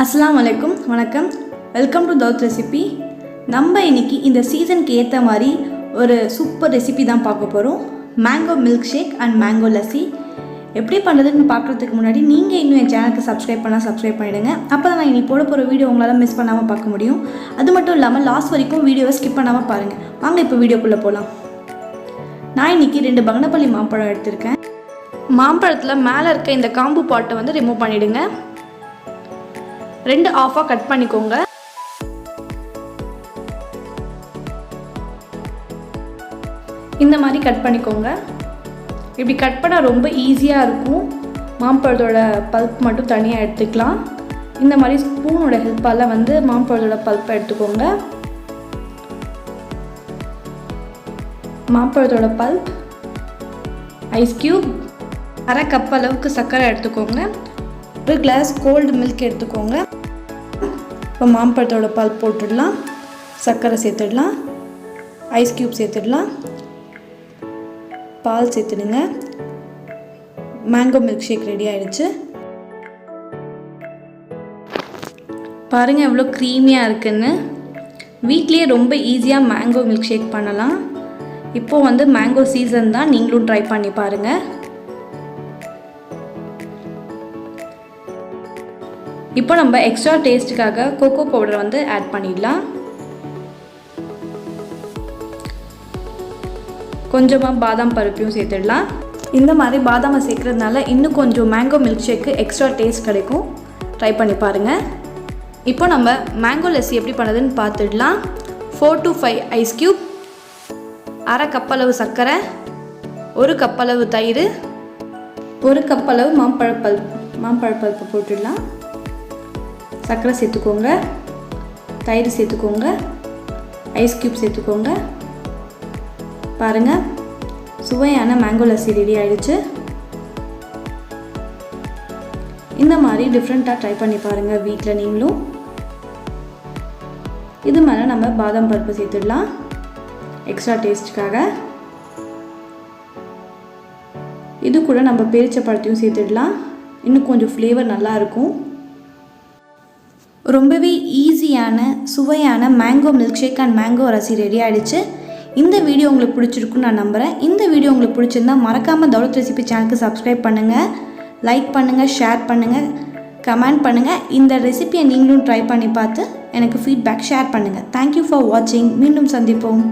அஸ்ஸலாமு அலைக்கும் வணக்கம். வெல்கம் டு தௌத் ரெசிபி. நம்ம இன்னைக்கு இந்த சீசனுக்கு ஏற்ற மாதிரி ஒரு சூப்பர் ரெசிபி தான் பார்க்க போகிறோம். Mango milk shake and mango lassi எப்படி பண்ணுறதுன்னு பார்க்குறதுக்கு முன்னாடி நீங்கள் இன்னும் என் சேனலுக்கு சப்ஸ்கிரைப் பண்ணிவிடுங்க. அப்போ தான் நான் இன்னைக்கு போட போகிற வீடியோ உங்களால் மிஸ் பண்ணாமல் பார்க்க முடியும். அது மட்டும் இல்லாமல் லாஸ்ட் வரைக்கும் வீடியோவை ஸ்கிப் பண்ணாமல் பாருங்கள். வாங்க இப்போ வீடியோக்குள்ளே போகலாம். நான் இன்றைக்கி 2 பங்கனப்பள்ளி மாம்பழம் எடுத்திருக்கேன். மாம்பழத்தில் மேலே இருக்க இந்த காம்பு பாட்டை ரிமூவ் பண்ணிவிடுங்க. 2 ஆஃபாக கட் பண்ணிக்கோங்க. இந்த மாதிரி கட் பண்ணிக்கோங்க. இப்படி கட் பண்ண ரொம்ப ஈஸியாக இருக்கும். மாம்பழத்தோட பல்ப் மட்டும் தனியாக எடுத்துக்கலாம். இந்த மாதிரி ஸ்பூனோட ஹெல்ப்பால் மாம்பழத்தோட பல்ப்பை எடுத்துக்கோங்க. மாம்பழத்தோட பல்ப், ஐஸ் க்யூப், 1/2 கப் அளவுக்கு சர்க்கரை எடுத்துக்கோங்க. ஒரு கிளாஸ் கோல்டு மில்க் எடுத்துக்கோங்க. இப்போ மாம்பழத்தோட பல்ப் போட்டுடலாம், சர்க்கரை சேர்த்துடலாம், ஐஸ் க்யூப் சேர்த்துடலாம், பால் சேர்த்துடுங்க. மேங்கோ மில்க் ஷேக் ரெடி ஆகிடுச்சு. பாருங்கள் எவ்வளோ க்ரீமியாக இருக்குன்னு. வீட்லேயே ரொம்ப ஈஸியாக மேங்கோ மில்க் ஷேக் பண்ணலாம். இப்போது மேங்கோ சீசன் தான், நீங்களும் ட்ரை பண்ணி பாருங்கள். இப்போ நம்ம எக்ஸ்ட்ரா டேஸ்ட்டுக்காக கோகோ பவுடரை ஆட் பண்ணிடலாம். கொஞ்சமாக பாதாம் பருப்பையும் சேர்த்துடலாம். இந்த மாதிரி பாதாமை சேர்க்குறதுனால இன்னும் கொஞ்சம் mango milk shake extra taste கிடைக்கும். ட்ரை பண்ணி பாருங்கள். இப்போ நம்ம மேங்கோ லஸ்ஸி எப்படி பண்ணுறதுன்னு பார்த்துடலாம். 4 to 5 ஐஸ் க்யூப், 1/2 கப் அளவு சர்க்கரை, 1 கப் அளவு தயிர், 1 கப் அளவு மாம்பழ பல்ப்பு போட்டுடலாம். சர்க்கரை சேர்த்துக்கோங்க, தயிர் சேர்த்துக்கோங்க, ஐஸ் க்யூப் சேர்த்துக்கோங்க. பாருங்கள், சுவையான மேங்கோ லஸ்ஸி ரெடி ஆகிடுச்சு. இந்த மாதிரி டிஃப்ரெண்ட்டாக ட்ரை பண்ணி பாருங்கள் வீட்டில் நீங்களும். இது மேலே நம்ம பாதாம் பருப்பு சேர்த்துடலாம் எக்ஸ்ட்ரா டேஸ்ட்டுக்காக. இது கூட நம்ம பேரிச்சம்பழத்தையும் சேர்த்துடலாம். இன்னும் கொஞ்சம் ஃப்ளேவர் நல்லாயிருக்கும். ரொம்பவே ஈஸியான சுவையான mango milk shake and mango lassi ready ஆகிடுச்சு. இந்த வீடியோ உங்களுக்கு பிடிச்சிருக்குன்னு நான் நம்புகிறேன். இந்த வீடியோ உங்களுக்கு பிடிச்சிருந்தால் மறக்காமல் தௌலத் ரெசிபி சேனலுக்கு சப்ஸ்கிரைப் பண்ணுங்கள், லைக் பண்ணுங்கள், ஷேர் பண்ணுங்கள், கமெண்ட் பண்ணுங்கள். இந்த ரெசிபியை நீங்களும் ட்ரை பண்ணி பார்த்து எனக்கு ஃபீட்பேக் ஷேர் பண்ணுங்கள். தேங்க்யூ ஃபார் வாட்சிங். மீண்டும் சந்திப்போம்.